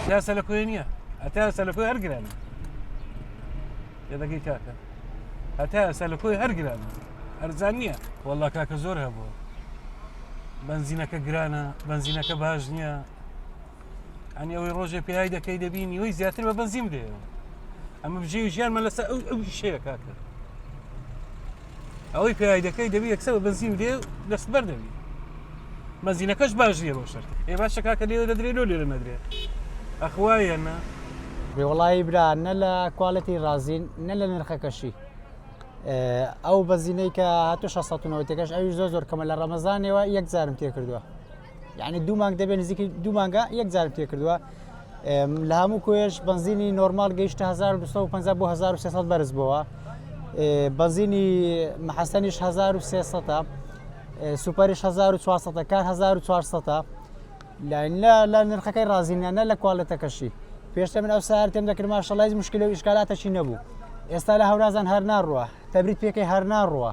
تا سەلەکۆی نییە هەتا سەلەکۆی هەرگرانە یەدەگەی کاکە هەتا سەلەکۆی هەرگرانە هەرزان نییە وەڵا کاکە زۆر هەبووە بنزینەکە گرانە بنزینەکە باش نییە ئەنی ئەوەی ڕۆژێ پێهای دەکەی دەبینی وی زیاتر بە بنزیم دێەوە ئەمە بژێ ژیانمە لەسەر ئەو شەیە کاکە ئەوەی پێهای دەکەی دەبی یەکسەر بە بنزیم دێ دەستبەر دەبی بنزینەکەش باش نییە بۆ شەرت ئێ باشە کاکە لێوە دەدرێت لۆ لێرە نەدرێت ئەخوایەنە وڵی برا نە لە کوالەتی رازین نە لە نرخەکەشی ئەو بەزینەی کە هاتو 1690ەکەش ئەوی زۆر کەمە لە ڕەمەزانەوە یەک جارم تێ کردووە یعنی دوو مانگ دەبێت نزیکی دوو مانگە یەک جارم تێ کردووە لە هەموو کۆیش بنزینی نۆرمال گەیشتە 1250 بۆ 1300 بەرز بووە بنزینی محەسەنیش 1300 سوپەریش 1400 کار 1400 لە نرخەکەی رازینە نە لە کوالەتەکەشی پێشتە من ئەو سار تێم دەکرد ماشەڵای مشکلە و ئیشکالاتەشی نەبوو ئێستا لە هەورازان هەر ناڕوە تەبریت پێکەی هەر ناڕوە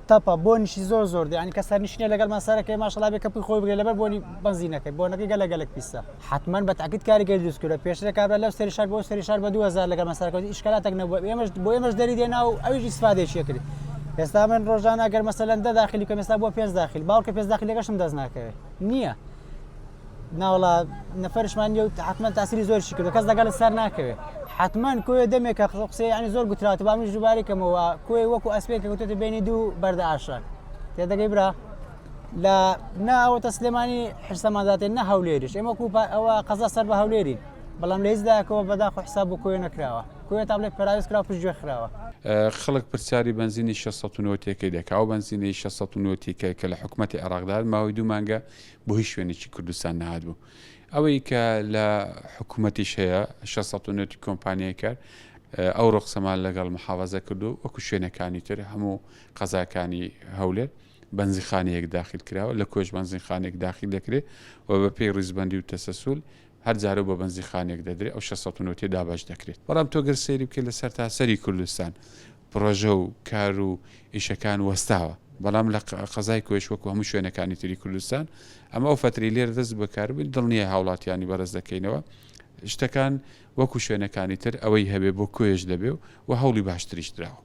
تەپە بۆنیشی زۆر ینی کە سەرنشینە لەگەڵ ماسارەکەی ماشەڵا بێ کەپی خۆی بگرێت لەبەر بۆنی بنزینەکەی بۆنەکەی گەلەگەلک پیسە حتمما بە تاکید کاریگەری دروستکردە پێشتر کابرا لەو سەری شار بۆ سەری شار بە 2000 لەگەڵ ماسارەکەی ئیشکالاتێک نەبووە بۆ ئێمەش دەری دێنا و ئەویش ئیسفادەیەکی کرد ئێستا من ڕۆژانە ئەگەر مەسەلەن 10 داخلی کەم ئێستا بۆ 5 داخل باوکە 5 داخلەکەشم دەست ناکەوێت نییە ناوڵا نەفەرشمان نیە و حتمما تاسیری زۆرشی کردو کەس لەگەڵ سەر ناکەوێت حتمما کۆیە دەمێکە قسەی ینی زۆر گوترات با من ژوباری کەمەوە کۆی وەکو ئەسپێکە گوتێتە بینی دوو بەردە ئاشە تێدەگەی برا لە ناوەتە سلێمانی حرسەمانداتێن نە هەولێریش ئێمە ئەوە قەزا سەر بە هەولێری بەڵام لە هیچداکەوە بەداخۆ حساب بۆ کۆیە نەکراوە کۆیە تا بڵێ پەراویست کرا و پشتگوێ خراوە خەڵک پرسیاری بنزینی 690ەکەی دەکا و بنزینی 690ەکە کە لە حکوومەتی عێراقدا ماوەی دوو مانگە بۆ هیچ شوێنێکی کوردستان نەهات بوو ئەوەی کە لە حکوومەتیش هەیە 690 کۆمپانیای کرد ئەو ڕۆخسەمان لەگەڵ محافەزە کردو وەکو شوێنەکانی تر هەموو قەزاکانی هەولێر بنزینخانەیەک داخل کراوە لە کۆش بنزینخانێک داخل دەکرێت و بە پێی ڕیزبەندی و تەسەسول هەر جارە بە بنزینخانێک دەدرێت ئەو 690 دابش دەکرێت بەڵام تۆ گەر سەیری بکەیت لەسەر تاسەری کوردستان پرۆژە و کار و ئیشەکان وەستاوە بەڵام لە قەزای کۆش وەکو هەموو شوێنەکانی تری کوردستان ئەمە ئەو فتری لێر دەست بەکاربن دڵنیە هاوڵاتیانی بەرز دەکەینەوە شتەکان وەکو شوێنەکانی تر ئەوەی هەبێ بۆ کۆیش دەبێ و هەوڵی باشتریش درراوە